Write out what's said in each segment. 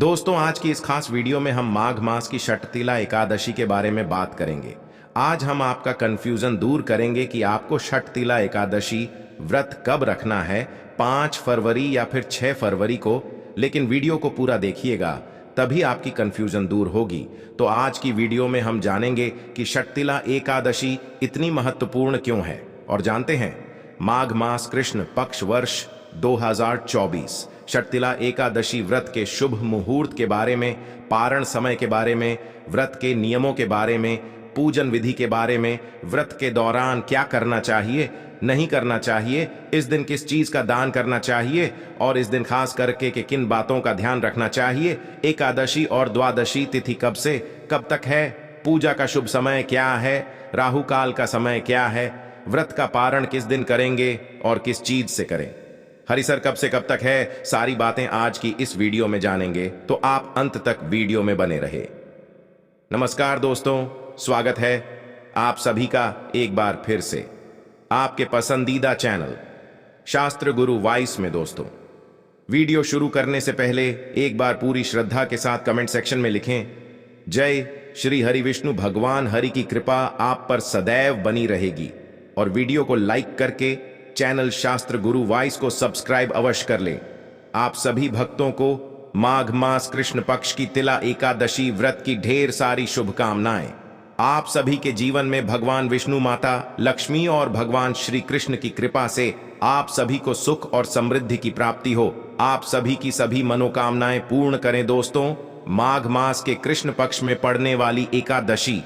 दोस्तों, आज की इस खास वीडियो में हम माघ मास की षटतिला एकादशी के बारे में बात करेंगे। आज हम आपका कंफ्यूजन दूर करेंगे कि आपको षटतिला एकादशी व्रत कब रखना है, 5 फरवरी या फिर 6 फरवरी को। लेकिन वीडियो को पूरा देखिएगा, तभी आपकी कंफ्यूजन दूर होगी। तो आज की वीडियो में हम जानेंगे कि षटतिला एकादशी इतनी महत्वपूर्ण क्यों है। और जानते हैं, माघ मास कृष्ण पक्ष वर्ष 2024 षटतिला एकादशी व्रत के शुभ मुहूर्त के बारे में, पारण समय के बारे में, व्रत के नियमों के बारे में, पूजन विधि के बारे में, व्रत के दौरान क्या करना चाहिए, नहीं करना चाहिए, इस दिन किस चीज का दान करना चाहिए और इस दिन खास करके कि किन बातों का ध्यान रखना चाहिए, एकादशी और द्वादशी तिथि कब से कब तक है, पूजा का शुभ समय क्या है, राहु काल का समय क्या है, व्रत का पारण किस दिन करेंगे और किस चीज से करें, हरिसर कब से कब तक है, सारी बातें आज की इस वीडियो में जानेंगे। तो आप अंत तक वीडियो में बने रहे। नमस्कार दोस्तों, स्वागत है आप सभी का एक बार फिर से आपके पसंदीदा चैनल शास्त्र गुरु वॉइस में। दोस्तों, वीडियो शुरू करने से पहले एक बार पूरी श्रद्धा के साथ कमेंट सेक्शन में लिखें, जय श्री हरि विष्णु भगवान हरि की कृपा आप पर सदैव बनी रहेगी। और वीडियो को लाइक करके चैनल शास्त्र गुरु वॉइस को सब्सक्राइब अवश्य कर लें। आप सभी भक्तों को माघ मास कृष्ण पक्ष की तिला एकादशी व्रत की ढेर सारी शुभकामनाएं। आप सभी के जीवन में भगवान विष्णु माता लक्ष्मी और भगवान श्री कृष्ण की कृपा से आप सभी को सुख और समृद्धि की प्राप्ति हो। आप सभी की सभी मनोकामनाएं पूर्ण करें। दोस्तों, माघ मास के कृष्ण पक्ष में पड़ने वाली एकादशी,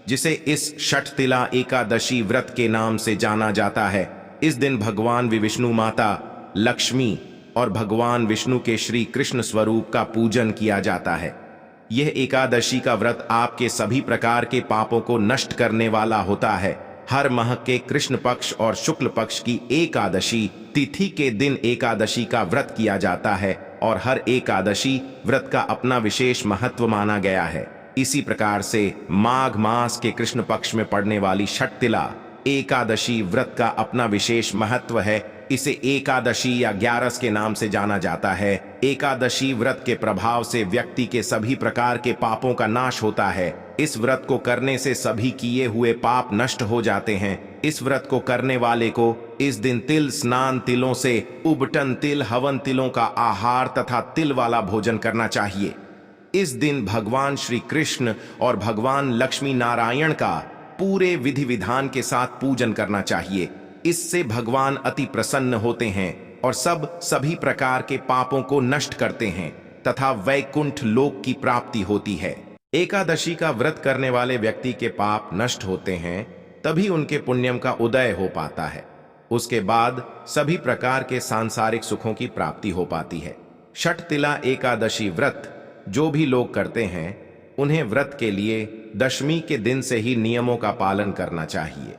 जिसे इस षटतिला एकादशी व्रत के नाम से जाना जाता है, इस दिन भगवान विष्णु माता लक्ष्मी और भगवान विष्णु के श्री कृष्ण स्वरूप का पूजन किया जाता है। यह एकादशी का व्रत आपके सभी प्रकार के पापों को नष्ट करने वाला होता है। हर माह के कृष्ण पक्ष और शुक्ल पक्ष की एकादशी तिथि के दिन एकादशी का व्रत किया जाता है और हर एकादशी व्रत का अपना विशेष महत्व माना गया है। इसी प्रकार से माघ मास के कृष्ण पक्ष में पड़ने वाली षटतिला एकादशी व्रत का अपना विशेष महत्व है। इसे एकादशी या 11 के नाम से जाना जाता है। एकादशी व्रत के प्रभाव से व्यक्ति के सभी प्रकार के पापों का नाश होता है। इस व्रत को करने से सभी किए हुए पाप नष्ट हो जाते हैं। इस व्रत को करने वाले को इस दिन तिल स्नान, तिलों से उबटन तिल, हवन तिलों का आहार तथा तिल वाला भोजन करना चाहिए। इस दिन भगवान श्री कृष्ण और भगवान लक्ष्मी नारायण का पूरे विधि विधान के साथ पूजन करना चाहिए। इससे भगवान अति प्रसन्न होते हैं और सभी प्रकार के पापों को नष्ट करते हैं तथा वैकुंठ लोक की प्राप्ति होती है। एकादशी का व्रत करने वाले व्यक्ति के पाप नष्ट होते हैं, तभी उनके पुण्यम का उदय हो पाता है। उसके बाद सभी प्रकार के सांसारिक सुखों की प्राप्ति हो पाती है। षटतिला एकादशी व्रत जो भी लोग करते हैं, उन्हें व्रत के लिए दशमी के दिन से ही नियमों का पालन करना चाहिए।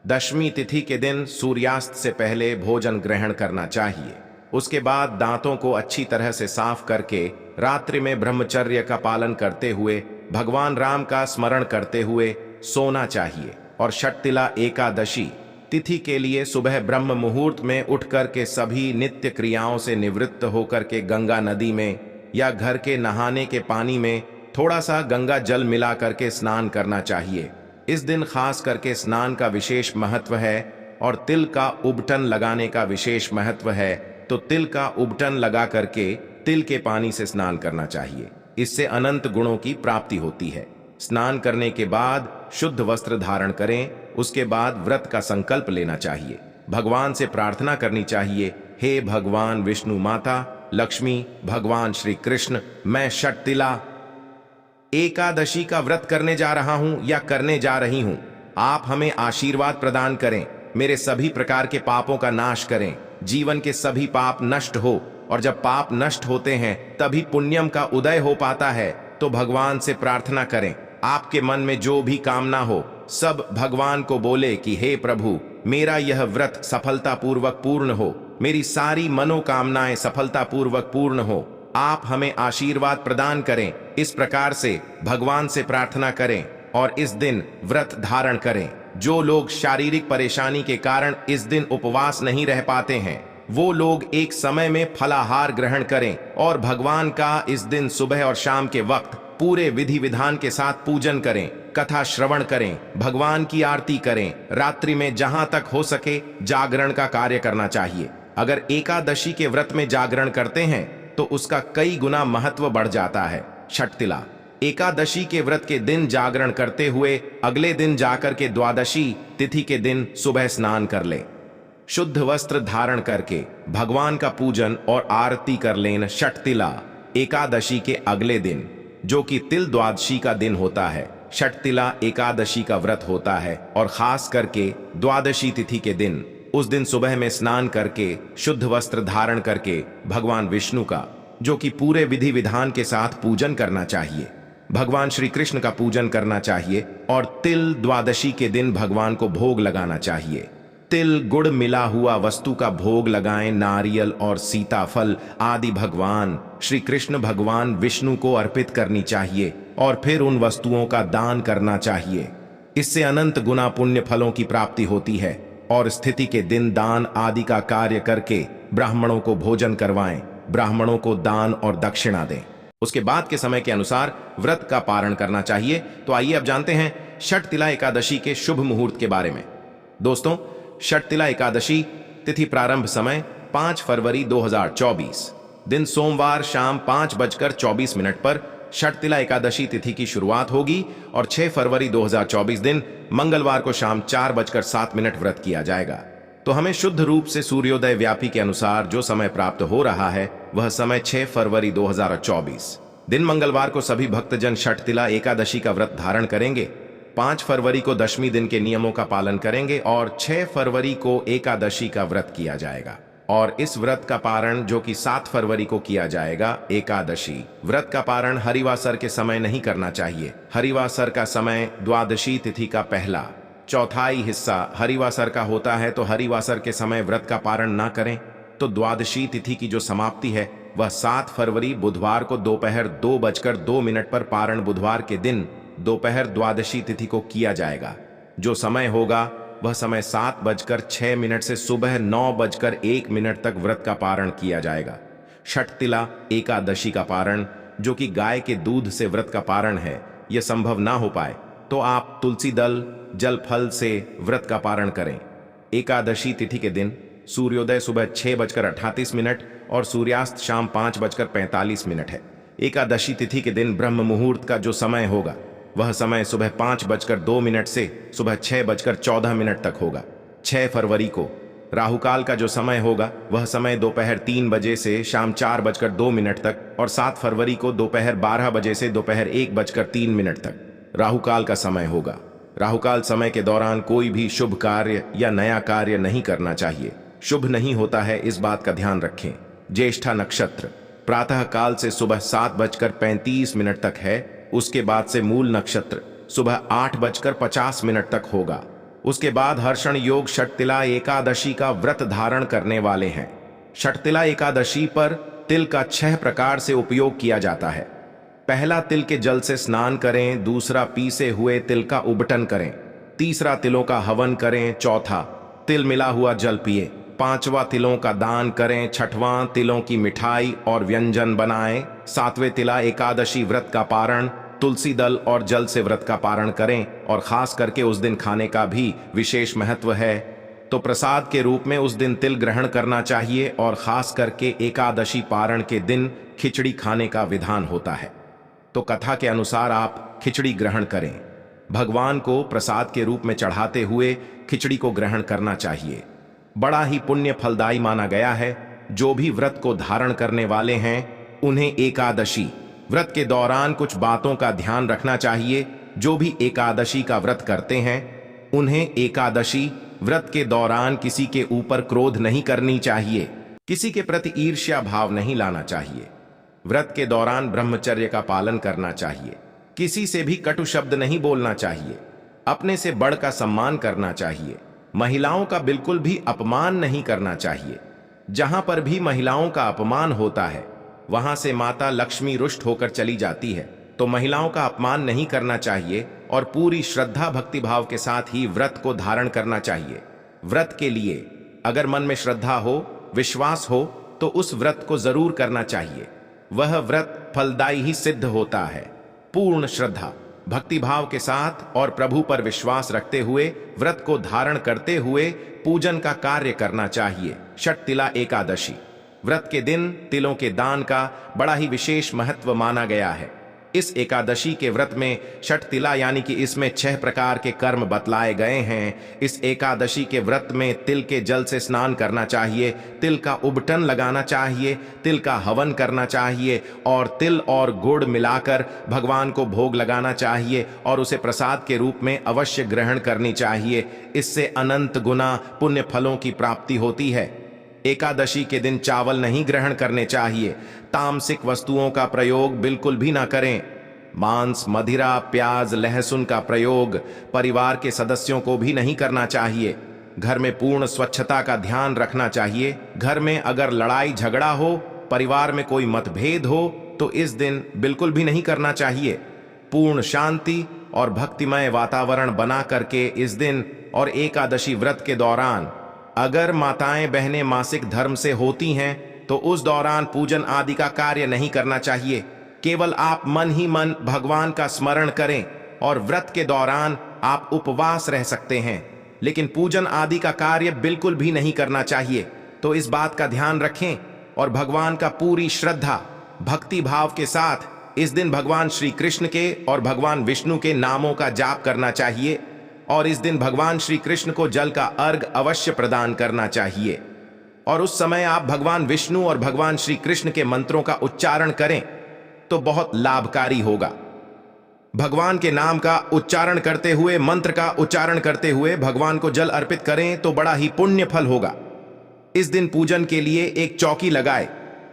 दशमी तिथि के दिन सूर्यास्त से पहले भोजन ग्रहण करना चाहिए। उसके बाद दांतों को अच्छी तरह से साफ करके रात्रि में ब्रह्मचर्य का पालन करते हुए भगवान राम का स्मरण करते हुए सोना चाहिए। और षटतिला एकादशी तिथि के लिए सुबह ब्रह्म मुहूर्त में उठ करके सभी नित्य क्रियाओं से निवृत्त होकर के गंगा नदी में या घर के नहाने के पानी में थोड़ा सा गंगा जल मिला करके स्नान करना चाहिए। इस दिन खास करके स्नान का विशेष महत्व है और तिल का उबटन लगाने का विशेष महत्व है। तो तिल का उबटन लगा करके तिल के पानी से स्नान करना चाहिए। इससे अनंत गुणों की प्राप्ति होती है। स्नान करने के बाद शुद्ध वस्त्र धारण करें। उसके बाद व्रत का संकल्प लेना चाहिए। भगवान से प्रार्थना करनी चाहिए, हे भगवान विष्णु माता लक्ष्मी, भगवान श्री कृष्ण, मैं षटतिला एकादशी का व्रत करने जा रहा हूं या करने जा रही हूं। आप हमें आशीर्वाद प्रदान करें, मेरे सभी प्रकार के पापों का नाश करें, जीवन के सभी पाप नष्ट हो। और जब पाप नष्ट होते हैं तभी पुण्यम का उदय हो पाता है। तो भगवान से प्रार्थना करें, आपके मन में जो भी कामना हो सब भगवान को बोले कि हे प्रभु, मेरा यह व्रत सफलतापूर्वक पूर्ण हो, मेरी सारी मनोकामनाएं सफलतापूर्वक पूर्ण हो, आप हमें आशीर्वाद प्रदान करें। इस प्रकार से भगवान से प्रार्थना करें और इस दिन व्रत धारण करें। जो लोग शारीरिक परेशानी के कारण इस दिन उपवास नहीं रह पाते हैं, वो लोग एक समय में फलाहार ग्रहण करें और भगवान का इस दिन सुबह और शाम के वक्त पूरे विधि विधान के साथ पूजन करें, कथा श्रवण करें, भगवान की आरती करें। रात्रि में जहां तक हो सके जागरण का कार्य करना चाहिए। अगर एकादशी के व्रत में जागरण करते हैं तो उसका कई गुना महत्व बढ़ जाता है। छठतिला एकादशी के व्रत के दिन जागरण करते हुए अगले दिन जाकर के द्वादशी तिथि के दिन सुबह स्नान कर लें, शुद्ध वस्त्र धारण करके भगवान का पूजन और आरती कर लें। छठतिला एकादशी के अगले दिन जो कि तिल द्वादशी का दिन होता है, छठतिला एकादशी का व्रत होता है और खास करके द्वादशी तिथि के दिन उस दिन सुबह में स्नान करके शुद्ध वस्त्र धारण करके भगवान विष्णु का जो कि पूरे विधि विधान के साथ पूजन करना चाहिए, भगवान श्री कृष्ण का पूजन करना चाहिए और तिल द्वादशी के दिन भगवान को भोग लगाना चाहिए। तिल गुड़ मिला हुआ वस्तु का भोग लगाएं, नारियल और सीताफल आदि भगवान श्री कृष्ण भगवान विष्णु को अर्पित करनी चाहिए और फिर उन वस्तुओं का दान करना चाहिए। इससे अनंत गुना पुण्य फलों की प्राप्ति होती है। और स्थिति के दिन दान आदि का कार्य करके ब्राह्मणों को भोजन करवाएं, ब्राह्मणों को दान और दक्षिणा दें। उसके बाद के समय के अनुसार व्रत का पारण करना चाहिए। तो आइए अब जानते हैं छठतिला एकादशी के शुभ मुहूर्त के बारे में। दोस्तों, छठतिला एकादशी तिथि प्रारंभ समय 5 फरवरी 2024 दिन सोमवार शाम 5:24 पर छठतिला एकादशी तिथि की शुरुआत होगी और 6 फरवरी 2024 दिन मंगलवार को शाम 4:07 व्रत किया जाएगा। तो हमें शुद्ध रूप से सूर्योदय व्यापी के अनुसार जो समय प्राप्त हो रहा है वह समय 6 फरवरी 2024 दिन मंगलवार को सभी भक्तजन छठतिला एकादशी का व्रत धारण करेंगे। 5 फरवरी को दशमी दिन के नियमों का पालन करेंगे और 6 फरवरी को एकादशी का व्रत किया जाएगा। और इस व्रत का पारण जो कि 7 फरवरी को किया जाएगा, एकादशी व्रत का पारण हरिवासर के समय नहीं करना चाहिए। हरिवासर का समय द्वादशी तिथि का पहला चौथाई हिस्सा हरिवासर का होता है, तो हरिवासर के समय व्रत का पारण ना करें। तो द्वादशी तिथि की जो समाप्ति है वह 7 फरवरी बुधवार को दोपहर 2:02 पर पारण बुधवार के दिन दोपहर द्वादशी तिथि को किया जाएगा। जो समय होगा वह समय 7:06 से सुबह 9:01 तक व्रत का पारण किया जाएगा। छठतिला एकादशी का पारण जो कि गाय के दूध से व्रत का पारण है, यह संभव ना हो पाए तो आप तुलसी दल जल फल से व्रत का पारण करें। एकादशी तिथि के दिन सूर्योदय सुबह 6:38 और सूर्यास्त शाम 5:45 है। एकादशी तिथि के दिन ब्रह्म मुहूर्त का जो समय होगा वह समय सुबह 5:02 से सुबह 6:14 तक होगा। 6 फरवरी को राहुकाल का जो समय होगा वह समय दोपहर 3 बजे से शाम 4:02 तक और 7 फरवरी को दोपहर 12 बजे से दोपहर 1:03 तक राहुकाल का समय होगा। राहुकाल समय के दौरान कोई भी शुभ कार्य या नया कार्य नहीं करना चाहिए। शुभ नहीं होता है, इस बात का ध्यान रखें। ज्येष्ठा नक्षत्र प्रातः काल से सुबह 7:35 तक है। उसके बाद से मूल नक्षत्र सुबह 8:50 तक होगा। उसके बाद हर्षण योग छठतिला एकादशी का व्रत धारण करने वाले हैं। छठतिला एकादशी पर तिल का 6 प्रकार से उपयोग किया जाता है। पहला, तिल के जल से स्नान करें। दूसरा, पीसे हुए तिल का उबटन करें। तीसरा, तिलों का हवन करें। चौथा, तिल मिला हुआ जल पिए। पांचवा, तिलों का दान करें। छठवां, तिलों की मिठाई और व्यंजन बनाएं। सातवें, तिला एकादशी व्रत का पारण तुलसी दल और जल से व्रत का पारण करें और खास करके उस दिन खाने का भी विशेष महत्व है। तो प्रसाद के रूप में उस दिन तिल ग्रहण करना चाहिए और खास करके एकादशी पारण के दिन खिचड़ी खाने का विधान होता है। तो कथा के अनुसार आप खिचड़ी ग्रहण करें। भगवान को प्रसाद के रूप में चढ़ाते हुए खिचड़ी को ग्रहण करना चाहिए। बड़ा ही पुण्य फलदायी माना गया है। जो भी व्रत को धारण करने वाले हैं उन्हें एकादशी व्रत के दौरान कुछ बातों का ध्यान रखना चाहिए। जो भी एकादशी का व्रत करते हैं उन्हें एकादशी व्रत के दौरान किसी के ऊपर क्रोध नहीं करनी चाहिए, किसी के प्रति ईर्ष्या भाव नहीं लाना चाहिए। व्रत के दौरान ब्रह्मचर्य का पालन करना चाहिए। किसी से भी कटु शब्द नहीं बोलना चाहिए। अपने से बड़ का सम्मान करना चाहिए। महिलाओं का बिल्कुल भी अपमान नहीं करना चाहिए। जहां पर भी महिलाओं का अपमान होता है वहां से माता लक्ष्मी रुष्ट होकर चली जाती है। तो महिलाओं का अपमान नहीं करना चाहिए और पूरी श्रद्धा भक्ति भाव के साथ ही व्रत को धारण करना चाहिए। व्रत के लिए अगर मन में श्रद्धा हो, विश्वास हो तो उस व्रत को जरूर करना चाहिए। वह व्रत फलदायी ही सिद्ध होता है। पूर्ण श्रद्धा, भक्तिभाव के साथ और प्रभु पर विश्वास रखते हुए व्रत को धारण करते हुए पूजन का कार्य करना चाहिए। षटतिला एकादशी व्रत के दिन तिलों के दान का बड़ा ही विशेष महत्व माना गया है। इस एकादशी के व्रत में षटतिला यानी कि इसमें 6 प्रकार के कर्म बतलाए गए हैं। इस एकादशी के व्रत में तिल के जल से स्नान करना चाहिए, तिल का उबटन लगाना चाहिए, तिल का हवन करना चाहिए और तिल और गुड़ मिलाकर भगवान को भोग लगाना चाहिए और उसे प्रसाद के रूप में अवश्य ग्रहण करनी चाहिए। इससे अनंत गुना पुण्य फलों की प्राप्ति होती है। एकादशी के दिन चावल नहीं ग्रहण करने चाहिए। तामसिक वस्तुओं का प्रयोग बिल्कुल भी ना करें। मांस, मदिरा, प्याज, लहसुन का प्रयोग परिवार के सदस्यों को भी नहीं करना चाहिए। घर में पूर्ण स्वच्छता का ध्यान रखना चाहिए। घर में अगर लड़ाई झगड़ा हो, परिवार में कोई मतभेद हो तो इस दिन बिल्कुल भी नहीं करना चाहिए। पूर्ण शांति और भक्तिमय वातावरण बना करके इस दिन और एकादशी व्रत के दौरान अगर माताएं बहनें मासिक धर्म से होती हैं तो उस दौरान पूजन आदि का कार्य नहीं करना चाहिए। केवल आप मन ही मन भगवान का स्मरण करें और व्रत के दौरान आप उपवास रह सकते हैं, लेकिन पूजन आदि का कार्य बिल्कुल भी नहीं करना चाहिए। तो इस बात का ध्यान रखें और भगवान का पूरी श्रद्धा भक्ति भाव के साथ इस दिन भगवान श्री कृष्ण के और भगवान विष्णु के नामों का जाप करना चाहिए और इस दिन भगवान श्री कृष्ण को जल का अर्घ अवश्य प्रदान करना चाहिए। और उस समय आप भगवान विष्णु और भगवान श्री कृष्ण के मंत्रों का उच्चारण करें तो बहुत लाभकारी होगा। भगवान के नाम का उच्चारण करते हुए, मंत्र का उच्चारण करते हुए भगवान को जल अर्पित करें तो बड़ा ही पुण्य फल होगा। इस दिन पूजन के लिए एक चौकी लगाए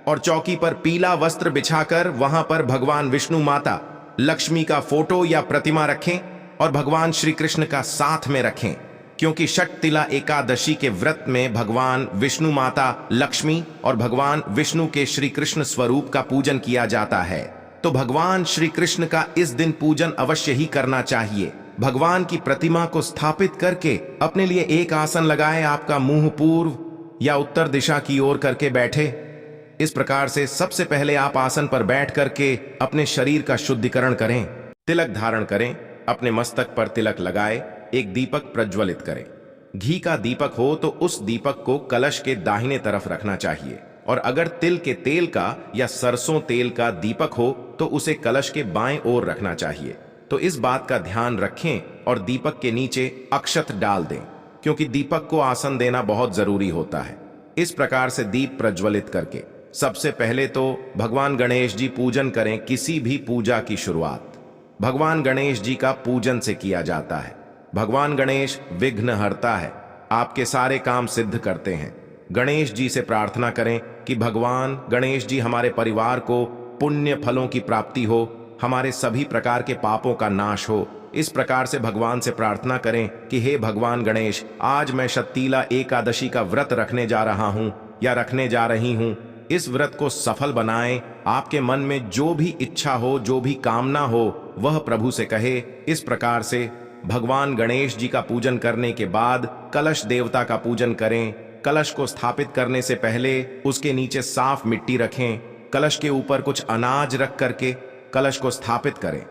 और चौकी पर पीला वस्त्र बिछाकर वहां पर भगवान विष्णु माता लक्ष्मी का फोटो या प्रतिमा रखें और भगवान श्री कृष्ण का साथ में रखें, क्योंकि षटतिला एकादशी के व्रत में भगवान विष्णु माता लक्ष्मी और भगवान विष्णु के श्री कृष्ण स्वरूप का पूजन किया जाता है। तो भगवान श्री कृष्ण का इस दिन पूजन अवश्य ही करना चाहिए। भगवान की प्रतिमा को स्थापित करके अपने लिए एक आसन लगाएं। आपका मुंह पूर्व या उत्तर दिशा की ओर करके बैठे। इस प्रकार से सबसे पहले आप आसन पर बैठ करके अपने शरीर का शुद्धिकरण करें। तिलक धारण करें, अपने मस्तक पर तिलक लगाए, एक दीपक प्रज्वलित करें। घी का दीपक हो तो उस दीपक को कलश के दाहिने तरफ रखना चाहिए और अगर तिल के तेल का या सरसों तेल का दीपक हो तो उसे कलश के बाएं ओर रखना चाहिए। तो इस बात का ध्यान रखें और दीपक के नीचे अक्षत डाल दें, क्योंकि दीपक को आसन देना बहुत जरूरी होता है। इस प्रकार से दीप प्रज्वलित करके सबसे पहले तो भगवान गणेश जी पूजन करें। किसी भी पूजा की शुरुआत भगवान गणेश जी का पूजन से किया जाता है। भगवान गणेश विघ्नहर्ता है, आपके सारे काम सिद्ध करते हैं। गणेश जी से प्रार्थना करें कि भगवान गणेश जी हमारे परिवार को पुण्य फलों की प्राप्ति हो, हमारे सभी प्रकार के पापों का नाश हो। इस प्रकार से भगवान से प्रार्थना करें कि हे भगवान गणेश, आज मैं षटतिला एकादशी का व्रत रखने जा रहा हूं या रखने जा रही हूं। इस व्रत को सफल बनाएं। आपके मन में जो भी इच्छा हो, जो भी कामना हो, वह प्रभु से कहे। इस प्रकार से भगवान गणेश जी का पूजन करने के बाद कलश देवता का पूजन करें। कलश को स्थापित करने से पहले उसके नीचे साफ मिट्टी रखें। कलश के ऊपर कुछ अनाज रख करके कलश को स्थापित करें।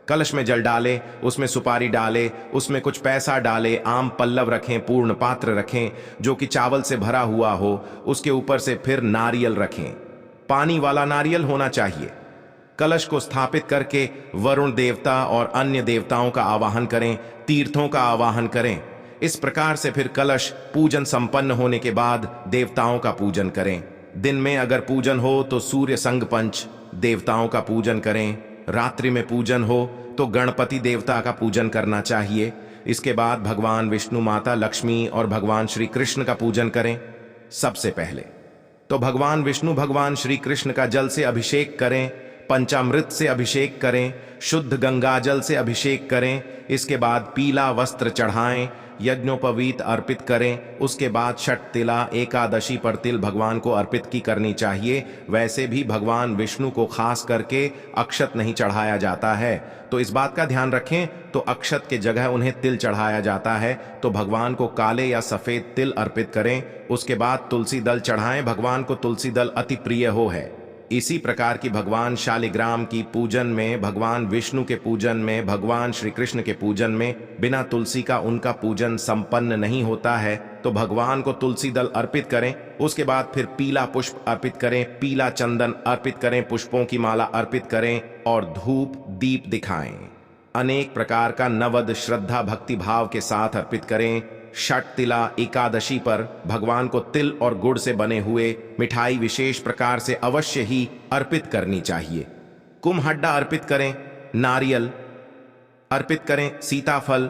कलश में जल डालें, उसमें सुपारी डालें, उसमें कुछ पैसा डालें, आम पल्लव रखें, पूर्ण पात्र रखें जो कि चावल से भरा हुआ हो। उसके ऊपर से फिर नारियल रखें, पानी वाला नारियल होना चाहिए। कलश को स्थापित करके वरुण देवता और अन्य देवताओं का आवाहन करें, तीर्थों का आवाहन करें। इस प्रकार से फिर कलश पूजन संपन्न होने के बाद देवताओं का पूजन करें। दिन में अगर पूजन हो तो सूर्य संगपंच देवताओं का पूजन करें। रात्रि में पूजन हो तो गणपति देवता का पूजन करना चाहिए। इसके बाद भगवान विष्णु माता लक्ष्मी और भगवान श्री कृष्ण का पूजन करें। सबसे पहले तो भगवान विष्णु भगवान श्री कृष्ण का जल से अभिषेक करें, पंचामृत से अभिषेक करें, शुद्ध गंगा जल से अभिषेक करें। इसके बाद पीला वस्त्र चढ़ाएं यज्ञोपवीत अर्पित करें। उसके बाद छठ तिला एकादशी पर तिल भगवान को अर्पित की करनी चाहिए। वैसे भी भगवान विष्णु को खास करके अक्षत नहीं चढ़ाया जाता है, तो इस बात का ध्यान रखें। तो अक्षत के जगह उन्हें तिल चढ़ाया जाता है, तो भगवान को काले या सफेद तिल अर्पित करें। उसके बाद तुलसी दल चढ़ाएं, भगवान को तुलसी दल अति प्रिय हो है। इसी प्रकार की भगवान शालिग्राम की पूजन में, भगवान विष्णु के पूजन में, भगवान श्री कृष्ण के पूजन में बिना तुलसी का उनका पूजन संपन्न नहीं होता है। तो भगवान को तुलसी दल अर्पित करें। उसके बाद फिर पीला पुष्प अर्पित करें, पीला चंदन अर्पित करें, पुष्पों की माला अर्पित करें और धूप दीप दिखाएं। अनेक प्रकार का नवद श्रद्धा भक्ति भाव के साथ अर्पित करें। छठ तिला एकादशी पर भगवान को तिल और गुड़ से बने हुए मिठाई विशेष प्रकार से अवश्य ही अर्पित करनी चाहिए। कुम्हड्डा अर्पित करें, नारियल अर्पित करें, सीताफल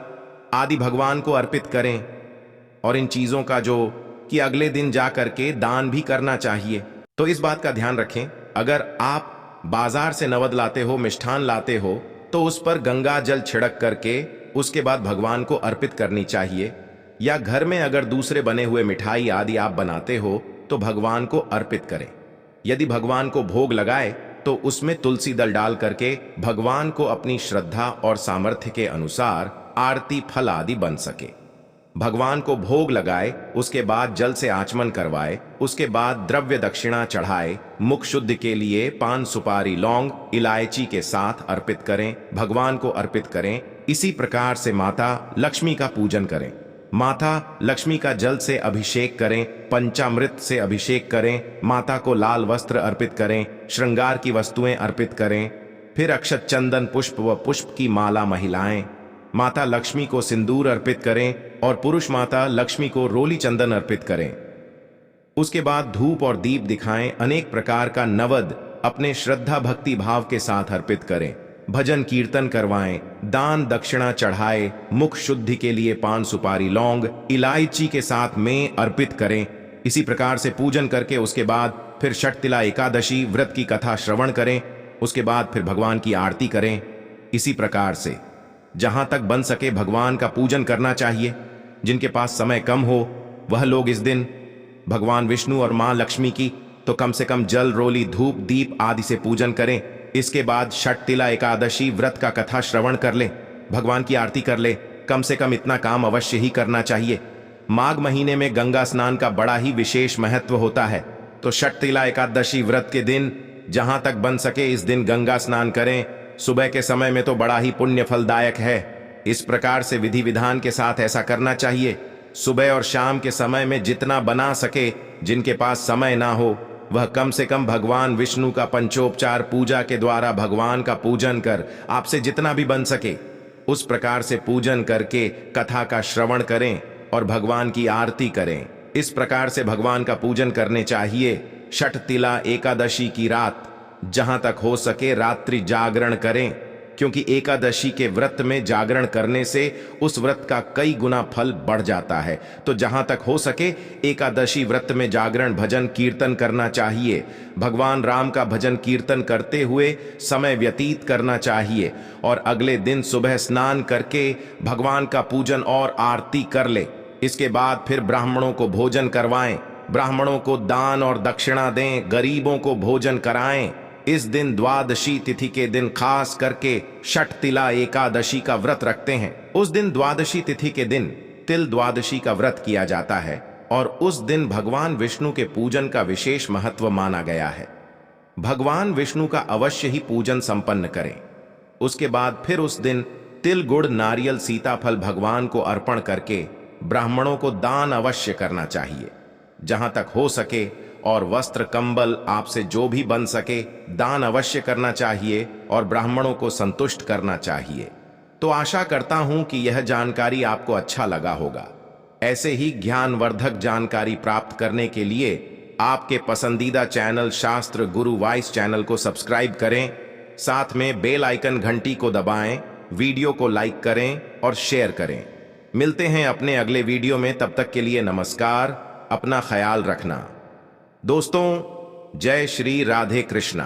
आदि भगवान को अर्पित करें। और इन चीजों का जो कि अगले दिन जा करके दान भी करना चाहिए। तो इस बात का ध्यान रखें, अगर आप बाजार से नवद लाते हो, मिष्ठान लाते हो, तो उस पर गंगा जल छिड़क करके उसके बाद भगवान को अर्पित करनी चाहिए। या घर में अगर दूसरे बने हुए मिठाई आदि आप बनाते हो तो भगवान को अर्पित करें। यदि भगवान को भोग लगाए तो उसमें तुलसी दल डाल करके भगवान को अपनी श्रद्धा और सामर्थ्य के अनुसार आरती फल आदि बन सके। भगवान को भोग लगाए, उसके बाद जल से आचमन करवाए, उसके बाद द्रव्य दक्षिणा चढ़ाए, मुख शुद्ध के लिए पान सुपारी लौंग इलायची के साथ अर्पित करें, भगवान को अर्पित करें। इसी प्रकार से माता लक्ष्मी का पूजन करें। माता लक्ष्मी का जल से अभिषेक करें, पंचामृत से अभिषेक करें, माता को लाल वस्त्र अर्पित करें, श्रृंगार की वस्तुएं अर्पित करें। फिर अक्षत चंदन पुष्प व पुष्प की माला महिलाएं माता लक्ष्मी को सिंदूर अर्पित करें और पुरुष माता लक्ष्मी को रोली चंदन अर्पित करें। उसके बाद धूप और दीप दिखाएं। अनेक प्रकार का नवद अपने श्रद्धा भक्ति भाव के साथ अर्पित करें। भजन कीर्तन करवाएं, दान दक्षिणा चढ़ाए, मुख शुद्धि के लिए पान सुपारी लौंग इलायची के साथ में अर्पित करें। इसी प्रकार से पूजन करके उसके बाद फिर छठ तिला एकादशी व्रत की कथा श्रवण करें। उसके बाद फिर भगवान की आरती करें। इसी प्रकार से जहां तक बन सके भगवान का पूजन करना चाहिए। जिनके पास समय कम हो वह लोग इस दिन भगवान विष्णु और मां लक्ष्मी की तो कम से कम जल रोली धूप दीप आदि से पूजन करें। इसके बाद छठ तिला एकादशी व्रत का कथा श्रवण कर ले, भगवान की आरती कर ले। कम से कम इतना काम अवश्य ही करना चाहिए। माघ महीने में गंगा स्नान का बड़ा ही विशेष महत्व होता है, तो छठ तिला एकादशी व्रत के दिन जहां तक बन सके इस दिन गंगा स्नान करें। सुबह के समय में तो बड़ा ही पुण्य फलदायक है। इस प्रकार से विधि विधान के साथ ऐसा करना चाहिए। सुबह और शाम के समय में जितना बना सके, जिनके पास समय ना हो वह कम से कम भगवान विष्णु का पंचोपचार पूजा के द्वारा भगवान का पूजन कर आपसे जितना भी बन सके उस प्रकार से पूजन करके कथा का श्रवण करें और भगवान की आरती करें। इस प्रकार से भगवान का पूजन करने चाहिए। छठ तिला एकादशी की रात जहां तक हो सके रात्रि जागरण करें, क्योंकि एकादशी के व्रत में जागरण करने से उस व्रत का कई गुना फल बढ़ जाता है। तो जहां तक हो सके एकादशी व्रत में जागरण भजन कीर्तन करना चाहिए। भगवान राम का भजन कीर्तन करते हुए समय व्यतीत करना चाहिए और अगले दिन सुबह स्नान करके भगवान का पूजन और आरती कर ले। इसके बाद फिर ब्राह्मणों को भोजन करवाएं, ब्राह्मणों को दान और दक्षिणा दें, गरीबों को भोजन कराएं। इस दिन द्वादशी तिथि के दिन खास करके छठ तिला एकादशी का व्रत रखते हैं। उस दिन द्वादशी तिथि के दिन तिल द्वादशी का व्रत किया जाता है और उस दिन भगवान विष्णु के पूजन का विशेष महत्व माना गया है। भगवान विष्णु का अवश्य ही पूजन संपन्न करें। उसके बाद फिर उस दिन तिल गुड़ नारियल सीताफल भगवान को अर्पण करके ब्राह्मणों को दान अवश्य करना चाहिए जहां तक हो सके, और वस्त्र कंबल आपसे जो भी बन सके दान अवश्य करना चाहिए और ब्राह्मणों को संतुष्ट करना चाहिए। तो आशा करता हूं कि यह जानकारी आपको अच्छा लगा होगा। ऐसे ही ज्ञानवर्धक जानकारी प्राप्त करने के लिए आपके पसंदीदा चैनल शास्त्र गुरु वॉइस चैनल को सब्सक्राइब करें, साथ में बेल आइकन घंटी को दबाएं, वीडियो को लाइक करें और शेयर करें। मिलते हैं अपने अगले वीडियो में, तब तक के लिए नमस्कार, अपना ख्याल रखना। दोस्तों, जय श्री राधे कृष्णा।